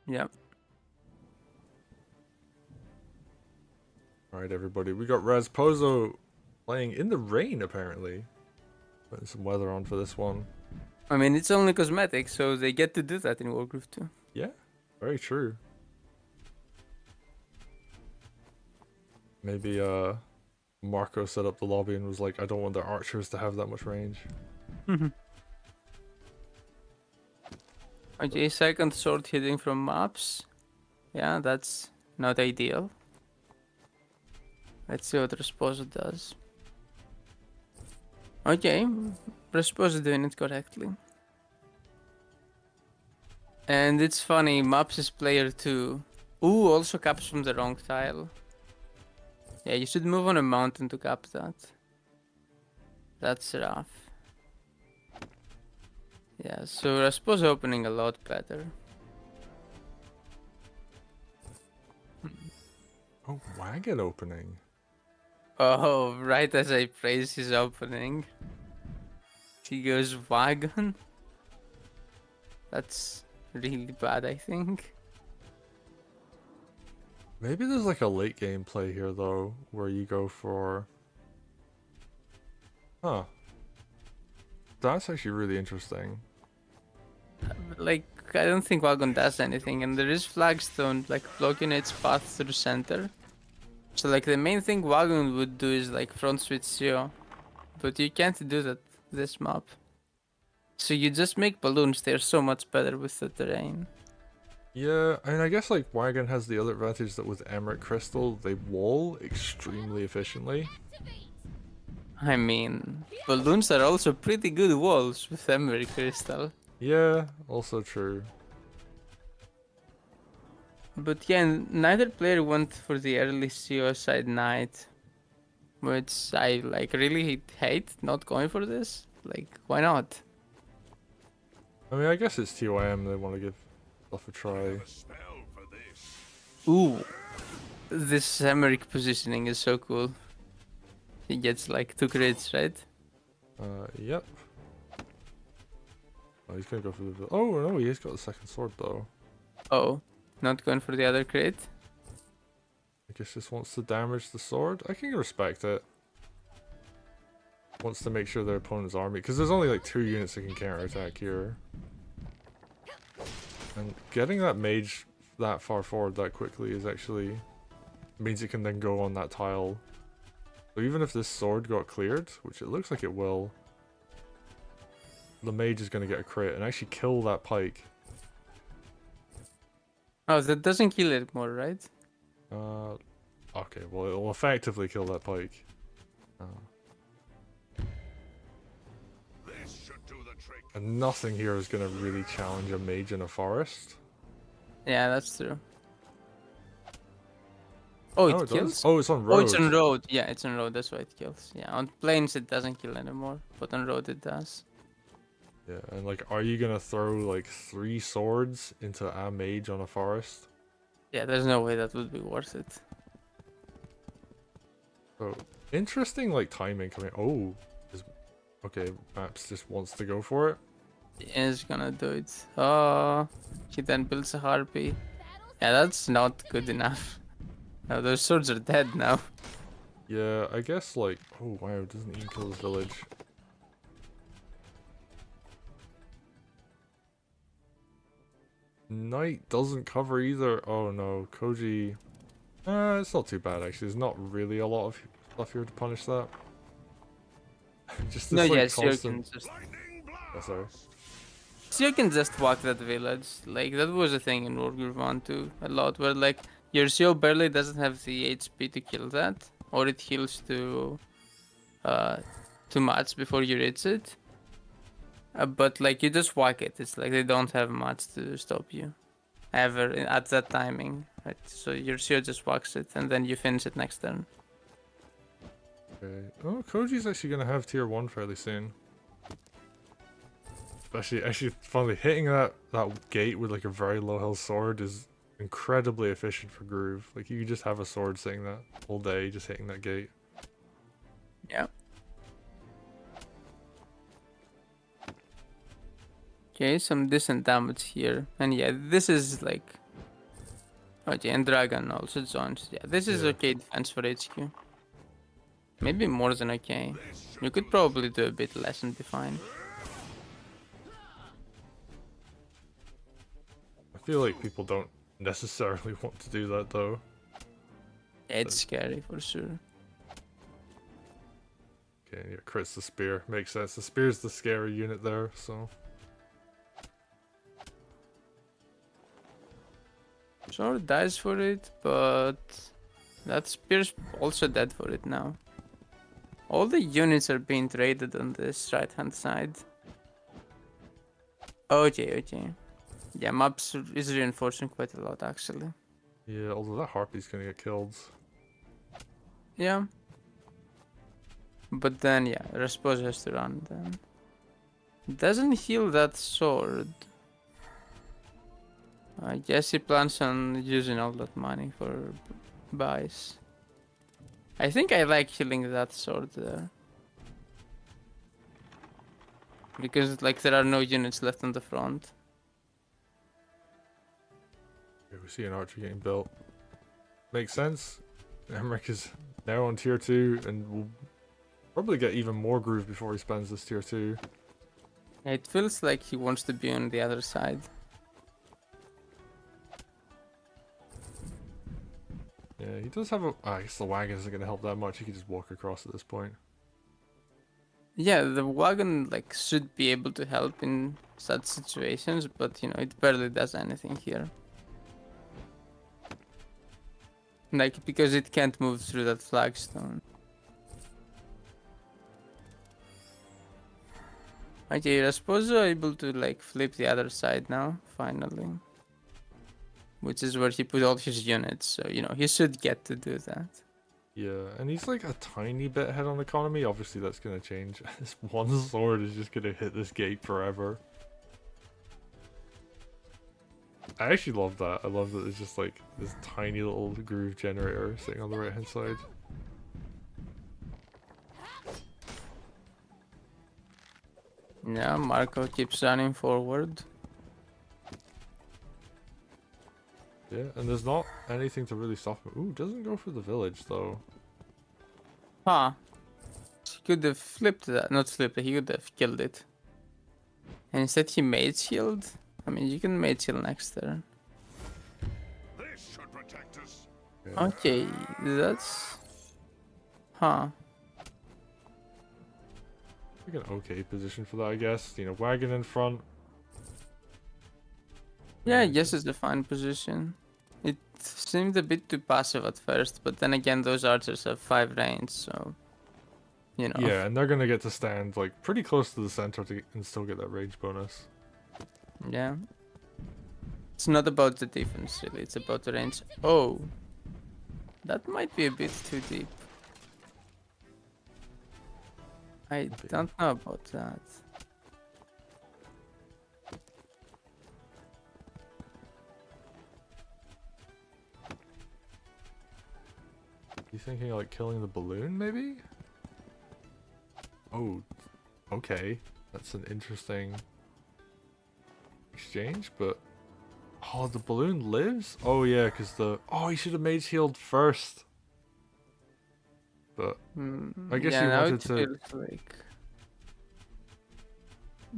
Yep. All right, everybody. We got Rasposo playing in the rain, apparently. Putting some weather on for this one. I mean, it's only cosmetic, so they get to do that in Wargroove too. Yeah, very true. Maybe Marco set up the lobby and was like, I don't want their archers to have that much range. Okay, second sword hitting from maps. Yeah, that's not ideal. Let's see what Rasposo does. Okay, Rasposo doing it correctly. And it's funny, Maps is player 2. Ooh, also caps from the wrong tile. Yeah, you should move on a mountain to cap that. That's rough. Yeah, so Rasposo opening a lot better. Oh, wagon opening. Oh, right as I praise his opening. He goes wagon. That's really bad, I think. Maybe there's like a late game play here though, where you go for... Huh. That's actually really interesting. Like, I don't think wagon does anything, and there is flagstone, like, blocking its path through center. So, like, the main thing wagon would do is, like, front switch Zio. But you can't do that this map. So you just make balloons, they're so much better with the terrain. Yeah, I mean, I guess like Wagon has the other advantage that with Emeric Crystal, they wall extremely efficiently. I mean, balloons are also pretty good walls with Emeric Crystal. Yeah, also true. But yeah, neither player went for the early suicide knight. Which I like really hate not going for this. Like, why not? I mean, I guess it's TYM, they want to give stuff a try. Ooh, this Emeric positioning is so cool. He gets like 2 crits, right? Yep. Oh, he's gonna go for the... Oh, no, he's got the second sword though. Oh, not going for the other crit? I guess just wants to damage the sword. I can respect it. Wants to make sure their opponent's army, because there's only like 2 units that can counterattack here. And getting that mage that far forward that quickly is actually means it can then go on that tile. So even if this sword got cleared, which it looks like it will, the mage is going to get a crit and actually kill that pike. Oh, that doesn't kill it more, right? Okay, well, it will effectively kill that pike. And nothing here is going to really challenge a mage in a forest. Yeah, that's true. Oh, it kills? Does? Oh, it's on road. Oh, it's on road. Yeah, it's on road. That's why it kills. Yeah, on plains it doesn't kill anymore, but on road it does. Yeah, and like, are you gonna throw like 3 swords into a mage on a forest? Yeah, there's no way that would be worth it. So interesting, like timing coming. Oh, okay. Maps just wants to go for it. He's gonna do it. Oh, he then builds a harpy. Yeah, that's not good enough. No, those swords are dead now. Yeah, I guess like. Oh wow, it doesn't even kill his village. Knight doesn't cover either. Oh no, Koji. It's not too bad actually. There's not really a lot of stuff here to punish that. Just this, No, like, yes, you constant... can just... Oh, sorry. So you can just walk that village. Like, that was a thing in Wargroove 1 too, a lot, where like, your Zio barely doesn't have the HP to kill that, or it heals too much before you reach it. But like, you just walk it, it's like they don't have much to stop you. Ever, at that timing, right? So your Zio just walks it, and then you finish it next turn. Okay. Oh, Koji's actually gonna have tier 1 fairly soon. Actually, finally hitting that gate with like a very low health sword is incredibly efficient for Groove. Like you could just have a sword sitting that all day, just hitting that gate. Yeah. Okay, some decent damage here, and yeah, this is like Okay, and Dragon also joins. Yeah, this is Yeah. okay defense for HQ. Maybe more than okay. You could probably do a bit less and be fine. I feel like people don't necessarily want to do that though. Yeah, it's scary for sure. Okay, yeah, crits the spear. Makes sense. The spear's the scary unit there, so. Sure, dies for it, but that spear's also dead for it now. All the units are being traded on this right hand side. Okay, okay. Yeah, maps is reinforcing quite a lot actually. Yeah, although that harpy's gonna get killed. Yeah. But then, yeah, Rasposo has to run then. Doesn't heal that sword. I guess he plans on using all that money for buys. I think I like healing that sword there. Because, like, there are no units left on the front. Okay, we see an archer getting built. Makes sense. Emeric is now on tier 2 and will probably get even more groove before he spends this tier 2. It feels like he wants to be on the other side. Yeah, he does have a... I guess the wagon isn't going to help that much. He can just walk across at this point. Yeah, the wagon, like, should be able to help in such situations, but, you know, it barely does anything here. Like, because it can't move through that flagstone. Okay, Rasposo able to, like, flip the other side now, finally. Which is where he put all his units, so, you know, he should get to do that. Yeah, and he's like a tiny bit ahead on economy. Obviously, that's going to change. This one sword is just going to hit this gate forever. I actually love that. I love that there's just like this tiny little groove generator sitting on the right hand side. Yeah, Marco keeps running forward. Yeah, and there's not anything to really stop him. Ooh, doesn't go for the village though. Huh. He could have flipped that. Not flipped it, he could have killed it. And instead he mage healed? I mean, you can mage heal next turn. This should protect us. Yeah. Okay, that's... Huh. Like an okay position for that, I guess. You know, wagon in front. Yeah, I guess it's a fine position. It seemed a bit too passive at first, but then again, those archers have 5 range, so... You know. Yeah, and they're gonna get to stand like pretty close to the center and still get that range bonus. Yeah. It's not about the defense, really. It's about the range. Oh. That might be a bit too deep. I don't know about that. You thinking like killing the balloon, maybe? Oh, okay. That's an interesting exchange, but... Oh, the balloon lives? Oh yeah, because the... Oh, he should have mage healed first. But I guess yeah, you now wanted it to... feels like...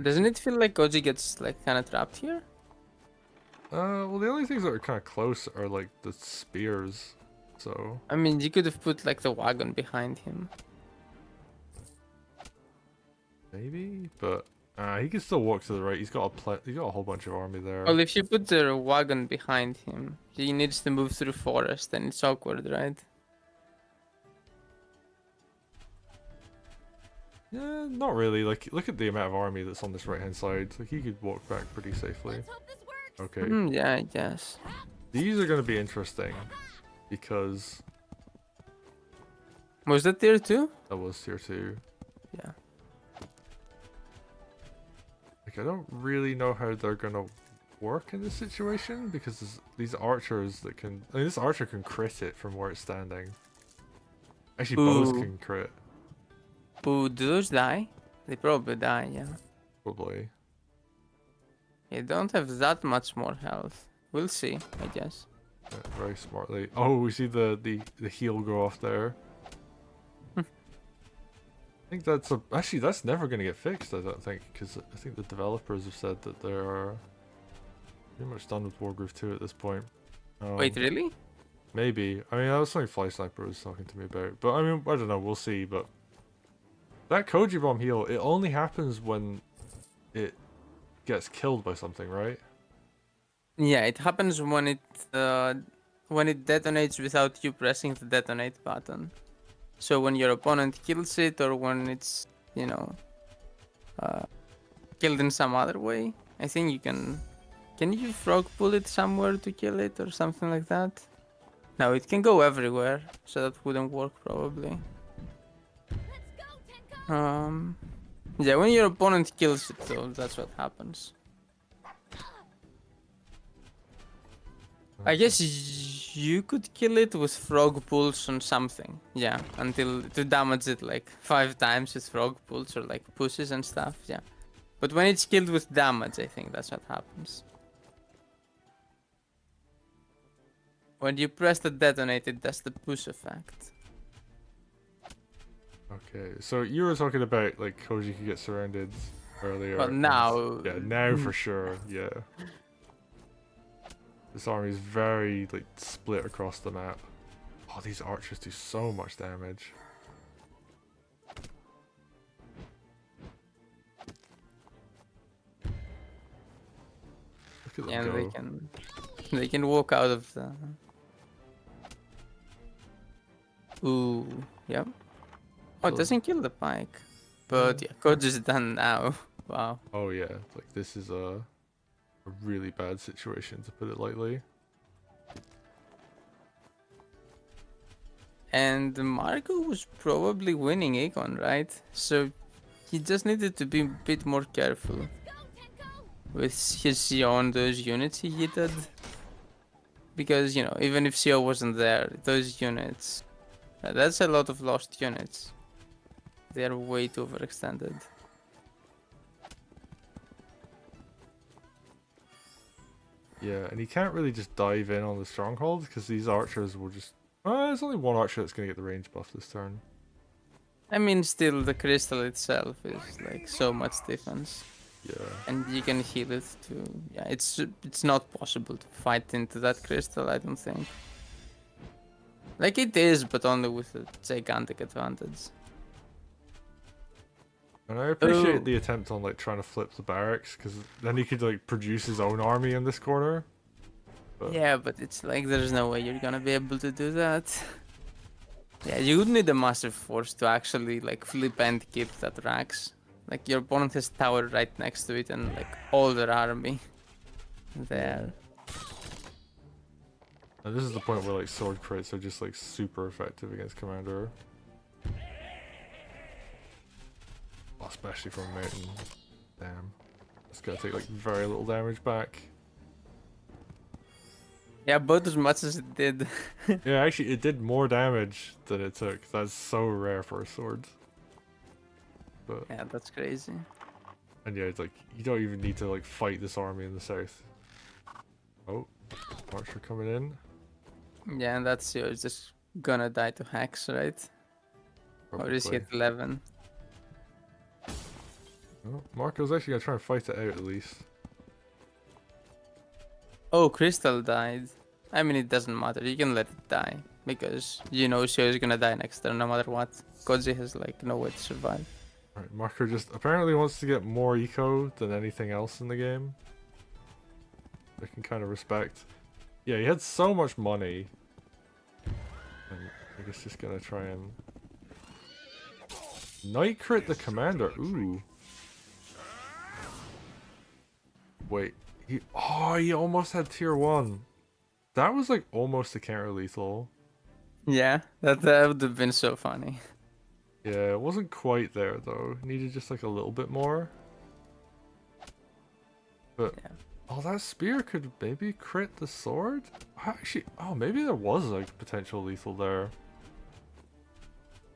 Doesn't it feel like Koji gets like kind of trapped here? Well, the only things that are kind of close are like the spears, so... I mean, you could have put like the wagon behind him. Maybe, but he can still walk to the right. He's got a whole bunch of army there. Well, if you put the wagon behind him, he needs to move through forest, and it's awkward, right? Yeah, not really. Like, look at the amount of army that's on this right-hand side. Like, he could walk back pretty safely. Okay, Yeah, I guess. these are going to be interesting because Was that tier 2? that was tier 2. Yeah. Like, I don't really know how they're going to work in this situation because there's these archers that can... I mean, this archer can crit it from where it's standing. Actually, bows Ooh. can crit. Ooh, do those die? They probably die, yeah. Probably. They don't have that much more health. We'll see, I guess. very smartly. Oh, we see the heel go off there. I think that's actually that's never gonna get fixed. I don't think, because I think the developers have said that they're pretty much done with Wargroove 2 at this point. Wait, really? Maybe. I mean, that was something Fly Sniper was talking to me about. But I mean, I don't know. We'll see. But that Koji bomb heal, it only happens when it gets killed by something, right? Yeah, it happens when it detonates without you pressing the detonate button. So when your opponent kills it, or when it's, you know, killed in some other way. I think you can you frog pull it somewhere to kill it or something like that? No, it can go everywhere, so that wouldn't work probably. Yeah, when your opponent kills it though, that's what happens. I guess you could kill it with frog pulls on something, yeah, until to damage it like 5 times with frog pulls or like pushes and stuff, yeah. But when it's killed with damage, I think that's what happens. When you press the detonate, it does the push effect. Okay, so you were talking about like Koji could get surrounded earlier. But and- now... Yeah, now for sure, yeah. This army is very like split across the map. Oh, these archers do so much damage. Look at them Yeah, go. they can walk out of the... Ooh, yep. Oh, it So- doesn't kill the pike. But yeah, Koji's done now. Wow. Oh yeah, like this is a really bad situation, to put it lightly. And Marco was probably winning Aegon, right? So he just needed to be a bit more careful with his CO on those units he hit. Because, you know, even if CO wasn't there, those units, that's a lot of lost units. They are way too overextended. Yeah, and he can't really just dive in on the stronghold because these archers will just. There's only one archer that's gonna get the range buff this turn. I mean, still, the crystal itself is like so much defense. Yeah. And you can heal it too. Yeah, it's not possible to fight into that crystal, I don't think. Like it is, but only with a gigantic advantage. And I appreciate Oh. the attempt on like trying to flip the barracks, because then he could like produce his own army in this corner. But Yeah, but it's like there's no way you're gonna be able to do that. Yeah, you would need a massive force to actually like flip and keep that racks. Like your opponent has tower right next to it and like all their army there. and this is the point where like sword crits are just like super effective against commander. Especially from a mountain. Damn. It's gonna take like very little damage back. Yeah, both as much as it did. Yeah, actually it did more damage than it took. That's so rare for a sword. But Yeah, that's crazy. and yeah, it's like you don't even need to like fight this army in the south. Oh, archer coming in. Yeah, and that's yours just gonna die to hacks, right? Or is he Probably. at 11? Oh, Marco's actually gonna try and fight it out at least. Oh, Crystal died. I mean, it doesn't matter. You can let it die. Because you know Shio is gonna die next turn no matter what. Koji has like no way to survive. Alright, Marco just apparently wants to get more eco than anything else in the game. I can kind of respect. Yeah, he had so much money. And I guess just gonna try and night crit the commander. Ooh. Wait, he almost had tier 1. That was like almost a counter lethal. Yeah, that would have been so funny. Yeah, it wasn't quite there though. Needed just like a little bit more. But Yeah. oh, that spear could maybe crit the sword? Actually, oh, maybe there was like potential lethal there.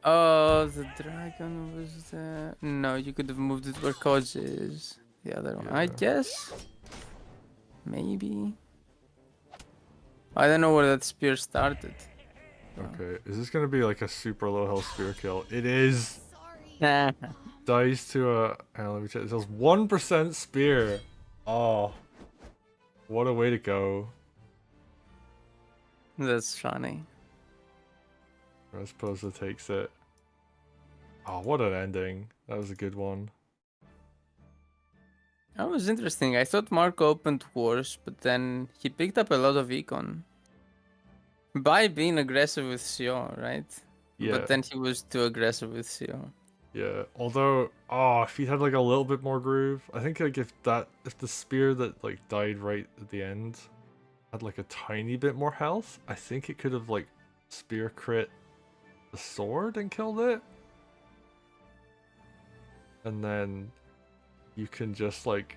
Oh, the dragon was there. No, you could have moved it where Koji is. The other one. I Yeah. guess. Maybe. I don't know where that spear started. Okay, is this gonna be like a super low health spear kill? It is. Nah. Dies to a. Hang on, let me check. It says 1% spear. Oh, what a way to go! That's funny. Rasposo takes it. Oh, what an ending! That was a good one. That was interesting. I thought Marco opened worse, but then he picked up a lot of econ. By being aggressive with Sio, right? Yeah, But then he was too aggressive with Sio. yeah. Although, oh, if he had like a little bit more groove, I think like if the spear that like died right at the end had like a tiny bit more health, I think it could have like spear crit the sword and killed it. And then you can just like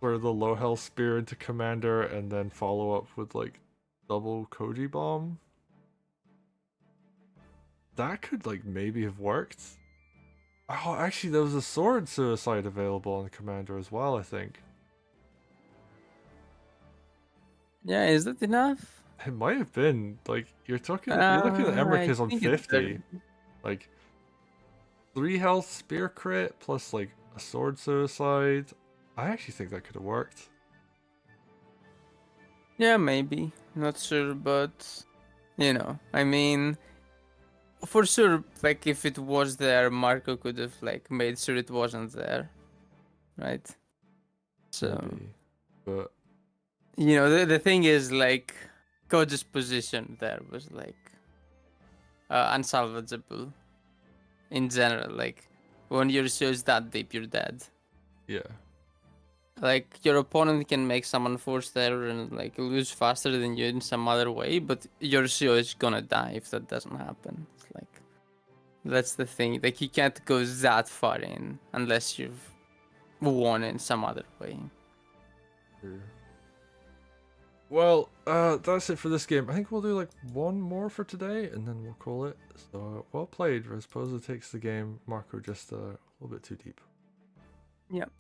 throw the low health spear into commander and then follow up with like double Koji bomb. That could like maybe have worked. Oh, actually there was a sword suicide available on commander as well, I think. Yeah, is that enough? It might have been. Like you're looking at Emeric I is on think it's 50. Like 3 health spear crit plus like a sword suicide. I actually think that could have worked. Yeah, maybe. Not sure, but you know, I mean, for sure, like if it was there, Marco could have like made sure it wasn't there, right? So Maybe. But you know, the thing is like, Koji's position there was like unsalvageable in general. Like when your show is that deep, you're dead. yeah. Like your opponent can make someone force error and like lose faster than you in some other way, but your show is gonna die if that doesn't happen. It's like that's the thing. Like you can't go that far in unless you've won in some other way. Sure. Well, that's it for this game. I think we'll do like one more for today and then we'll call it. So, well played. Rasposo takes the game. Marco just a little bit too deep. Yep.